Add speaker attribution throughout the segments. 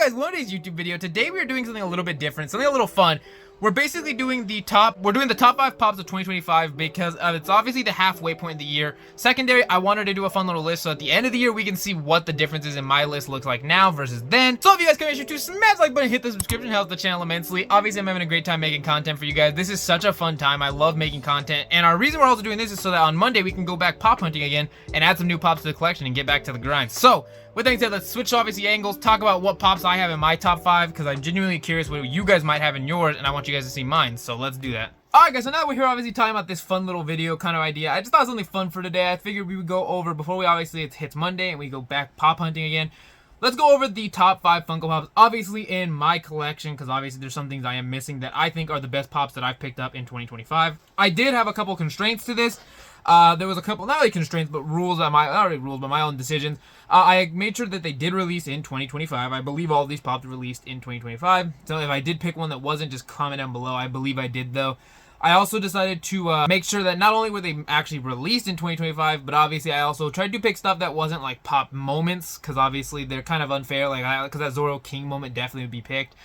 Speaker 1: guys, welcome to today's YouTube video. Today we are doing something a little bit different, something a little fun. We're basically doing the top 5 pops of 2025 because it's obviously the halfway point of the year. Secondary, I wanted to do a fun little list so at the end of the year we can see what the differences in my list looks like now versus then. So if you guys can make sure to smash the like button, hit the subscription, helps the channel immensely. Obviously I'm having a great time making content for you guys. This is such a fun time. I love making content, and our reason we're also doing this is so that on Monday we can go back pop hunting again and add some new pops to the collection and get back to the grind. So with that being said, let's switch obviously angles, talk about what pops I have in my top 5 because I'm genuinely curious what you guys might have in yours, and I want you guys to see mine. So let's do that. Alright guys, so now we're here obviously talking about this fun little video kind of idea. I just thought it was something fun for today. I figured we would go over, before we obviously it hits Monday and we go back pop hunting again, let's go over the top 5 Funko Pops, obviously in my collection, because obviously there's some things I am missing that I think are the best pops that I've picked up in 2025. I did have a couple constraints to this. There was a couple, not really constraints, but rules that not really rules, but my own decisions. I made sure that they did release in 2025. I believe all of these pops released in 2025. So if I did pick one that wasn't, just comment down below. I believe I did though. I also decided to make sure that not only were they actually released in 2025, but obviously I also tried to pick stuff that wasn't like pop moments, because obviously they're kind of unfair. Like, because that Zoro King moment definitely would be picked.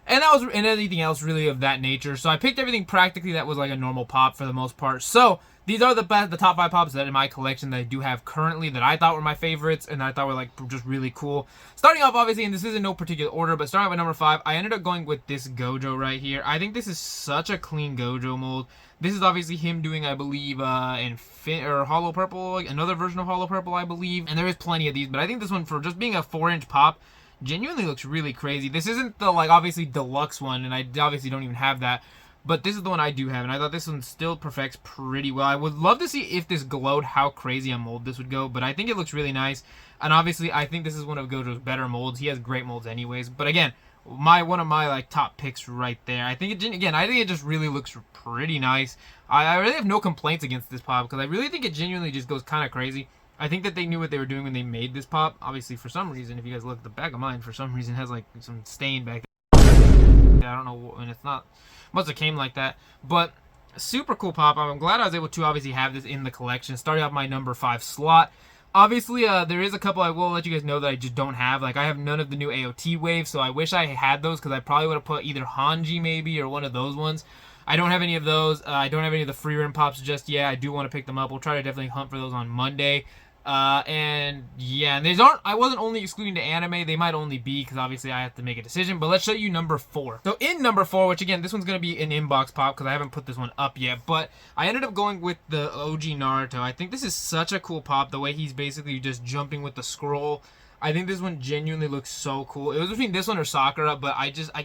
Speaker 1: And that was, and anything else really of that nature. So I picked everything practically that was like a normal pop for the most part. So these are the top 5 pops that in my collection that I do have currently that I thought were my favorites and I thought were like just really cool. Starting off obviously, and this is in no particular order, but starting off with number 5, I ended up going with this Gojo right here. I think this is such a clean Gojo mold. This is obviously him doing, I believe, Hollow Purple, another version of Hollow Purple, I believe. And there is plenty of these, but I think this one, for just being a 4-inch pop, genuinely looks really crazy. This isn't the like obviously deluxe one, and I obviously don't even have that, but this is the one I do have, and I thought this one still perfects pretty well. I would love to see if this glowed how crazy a mold this would go, but I think it looks really nice. And obviously I think this is one of Gojo's better molds. He has great molds anyways, but again, one of my like top picks right there. I think it just really looks pretty nice. I really have no complaints against this pop because I really think it genuinely just goes kind of crazy. I think that they knew what they were doing when they made this pop. Obviously, for some reason, if you guys look at the back of mine, for some reason it has like some stain back there. I don't know, and it's not, must have came like that. But super cool pop. I'm glad I was able to obviously have this in the collection. Starting off my number 5 slot. Obviously, there is a couple I will let you guys know that I just don't have. Like, I have none of the new AOT waves, so I wish I had those because I probably would have put either Hanji maybe or one of those ones. I don't have any of those. I don't have any of the free rim pops just yet. I do want to pick them up. We'll try to definitely hunt for those on Monday. And yeah, and these aren't, I wasn't only excluding the anime, they might only be because obviously I have to make a decision, but let's show you number 4. So in number 4, which again, this one's going to be an inbox pop because I haven't put this one up yet, but I ended up going with the OG Naruto. I think this is such a cool pop, the way he's basically just jumping with the scroll. I think this one genuinely looks so cool. It was between this one or Sakura, but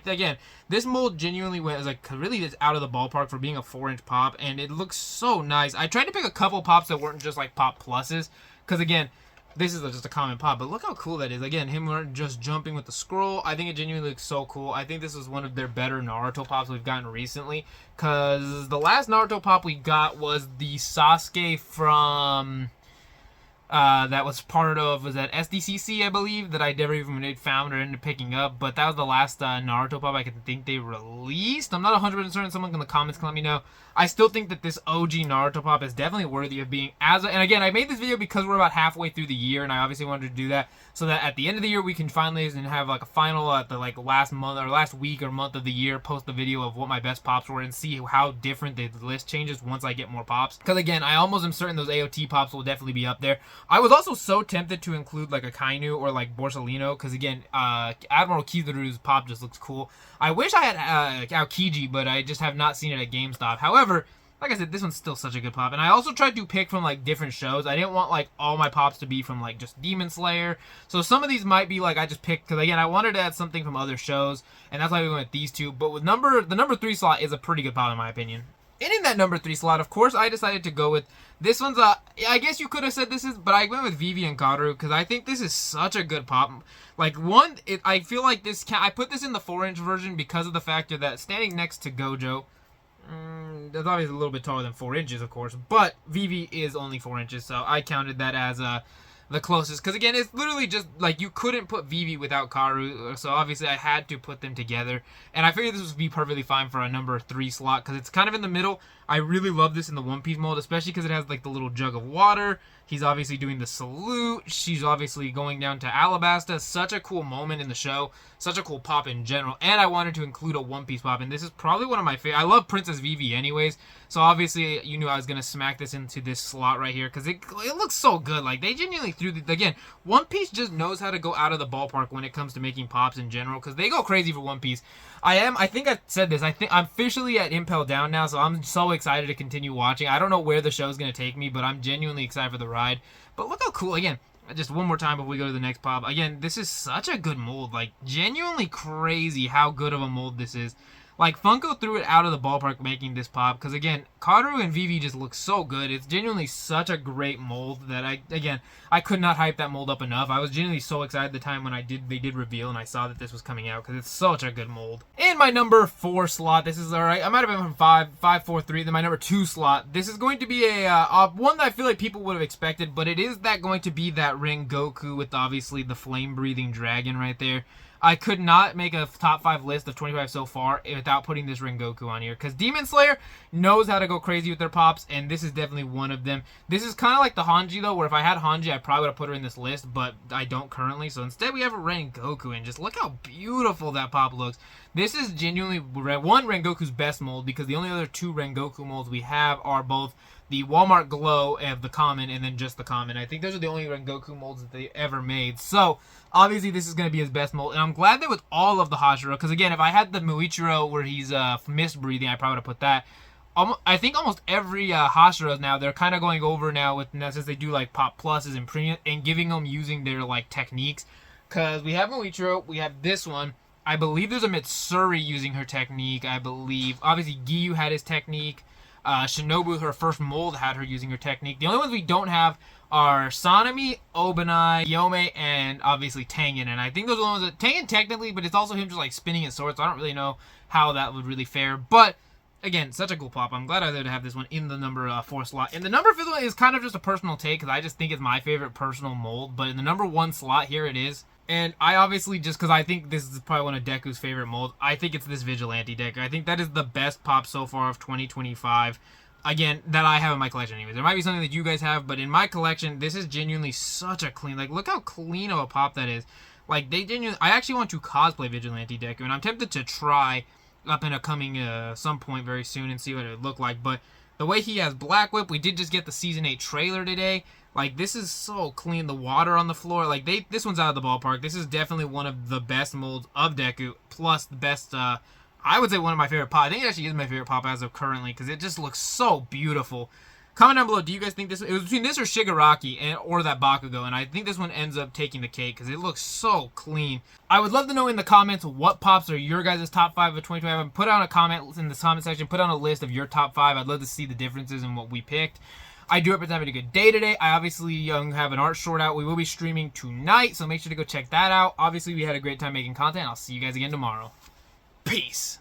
Speaker 1: again, this mold genuinely went as like really just out of the ballpark for being a 4-inch pop, and it looks so nice. I tried to pick a couple pops that weren't just like pop pluses, because again, this is just a common pop, but look how cool that is. Again, him just jumping with the scroll. I think it genuinely looks so cool. I think this is one of their better Naruto pops we've gotten recently, because the last Naruto pop we got was the Sasuke from that was part of, was that SDCC, I believe, that I never even found or ended up picking up, but that was the last Naruto pop I could think they released. I'm not 100% certain. Someone in the comments can let me know. I still think that this OG Naruto pop is definitely worthy of being and again, I made this video because we're about halfway through the year, and I obviously wanted to do that so that at the end of the year we can finally have like a final at the like last month or last week or month of the year, post the video of what my best pops were and see how different the list changes once I get more pops. Because again, I almost am certain those AOT pops will definitely be up there. I was also so tempted to include like a Kainu or like Borsalino, because again, Admiral Kizaru's pop just looks cool. I wish I had Aokiji, but I just have not seen it at GameStop. However, like I said, this one's still such a good pop. And I also tried to pick from like different shows. I didn't want like all my pops to be from like just Demon Slayer. So some of these might be like I just picked, because again, I wanted to add something from other shows, and that's why we went with these two. But with the number 3 slot is a pretty good pop in my opinion. And in that number 3 slot, of course, I decided to go with this one's, I guess you could have said this is, but I went with Vivi and Kaoru because I think this is such a good pop. Like, I feel like I put this in the 4-inch version because of the factor that standing next to Gojo, that's obviously a little bit taller than 4 inches, of course, but Vivi is only 4 inches, so I counted that as, the closest, because again, it's literally just like you couldn't put Vivi without Kaoru, so obviously I had to put them together, and I figured this would be perfectly fine for a number 3 slot because it's kind of in the middle. I really love this in the One Piece mold, especially because it has like the little jug of water. He's obviously doing the salute. She's obviously going down to Alabasta. Such a cool moment in the show. Such a cool pop in general. And I wanted to include a One Piece pop. And this is probably one of my favorite. I love Princess Vivi anyways. So obviously you knew I was going to smack this into this slot right here. Because it looks so good. Like they genuinely threw the... Again, One Piece just knows how to go out of the ballpark when it comes to making pops in general. Because they go crazy for One Piece. I think I've said this. I think I'm officially at Impel Down now. So I'm so excited to continue watching. I don't know where the show's going to take me. But I'm genuinely excited for the ride. But look how cool, again, just one more time before we go to the next pop. Again, this is such a good mold. Like, genuinely crazy how good of a mold this is. Like, Funko threw it out of the ballpark making this pop. Because, again, Kaoru and Vivi just look so good. It's genuinely such a great mold that I could not hype that mold up enough. I was genuinely so excited the time when they did reveal and I saw that this was coming out. Because it's such a good mold. In my number 4 slot, this is alright. I might have been from 5, 4, 3. Then my number 2 slot. This is going to be a one that I feel like people would have expected. But it is going to be that Rengoku with obviously the flame-breathing dragon right there. I could not make a top 5 list of 25 so far without putting this Rengoku on here. Because Demon Slayer knows how to go crazy with their pops, and this is definitely one of them. This is kind of like the Hanji, though, where if I had Hanji, I probably would have put her in this list, but I don't currently. So instead, we have a Rengoku, and just look how beautiful that pop looks. This is genuinely one Rengoku's best mold, because the only other 2 Rengoku molds we have are both the Walmart Glow of the common and then just the common. I think those are the only Rengoku molds that they ever made. So, obviously, this is going to be his best mold. And I'm glad that with all of the Hashira, because again, if I had the Muichiro where he's mist breathing, I probably would have put that. I think almost every Hashira now, they're kind of going over now with, since they do like Pop Pluses and Premium, and giving them using their like techniques. Because we have Muichiro, we have this one. I believe there's a Mitsuri using her technique, I believe. Obviously, Giyu had his technique. Shinobu, her first mold, had her using her technique. The only ones we don't have are Sanemi, Obanai, Yome, and obviously Tengen. And I think those are the ones that... Tengen technically, but it's also him just like spinning his sword, so I don't really know how that would really fare. But, again, such a cool pop. I'm glad I was able to have this one in the number 4 slot. And the number 5 one is kind of just a personal take, because I just think it's my favorite personal mold. But in the number 1 slot, here it is. And I obviously, just because I think this is probably one of Deku's favorite molds, I think it's this Vigilante Deku. I think that is the best pop so far of 2025. Again, that I have in my collection anyways. There might be something that you guys have, but in my collection, this is genuinely such a clean... Like, look how clean of a pop that is. Like, they genuinely... I actually want to cosplay Vigilante Deku, and I'm tempted to try up in a coming some point very soon and see what it would look like. But the way he has Black Whip, we did just get the Season 8 trailer today. Like, this is so clean. The water on the floor. Like, this one's out of the ballpark. This is definitely one of the best molds of Deku. Plus, the best, I would say one of my favorite pop. I think it actually is my favorite pop as of currently. Because it just looks so beautiful. Comment down below. Do you guys think this... It was between this or Shigaraki or that Bakugo. And I think this one ends up taking the cake. Because it looks so clean. I would love to know in the comments what pops are your guys' top 5 of 2025. Put down a comment in the comment section. Put down a list of your top 5. I'd love to see the differences in what we picked. I do represent having a good day today. I obviously have an art short out. We will be streaming tonight, so make sure to go check that out. Obviously, we had a great time making content. I'll see you guys again tomorrow. Peace.